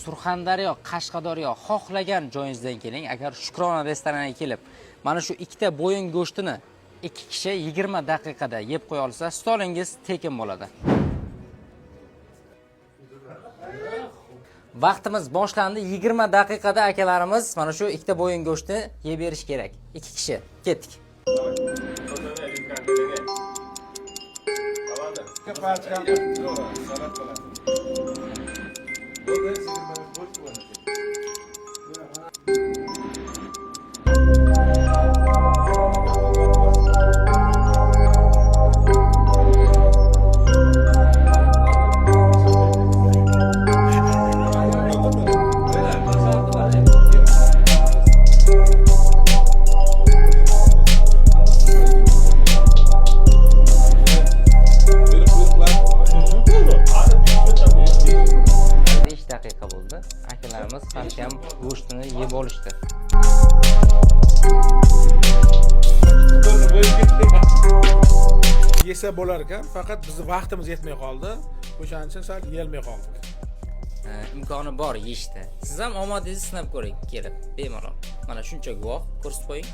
Surxondaryo, Qashqadaryo xohlagan joyingizdan keling. Agar Shukrona restoraniga kelib, mana shu ikkita bo'yin go'shtini 2 kishi 20 daqiqada yeb qo'ya olsa, stolingiz tekin bo'ladi. Vaqtimiz boshlandi. 20 daqiqada akalarimiz mana shu ikkita bo'yin go'shtni yeb berish kerak. 2 kishi. Ketdik. Akalarimiz ham go'shtini yeb olishdi. Yesa bo'lar ekan, faqat bizning vaqtimiz yetmay qoldi. O'shaning uchun sal yeyolmay qoldik. Imkoni bor yeyishdi. Siz ham omadingizni sinab ko'ring kelib, bemalol. Mana shuncha guvoh ko'rsatib qo'ying.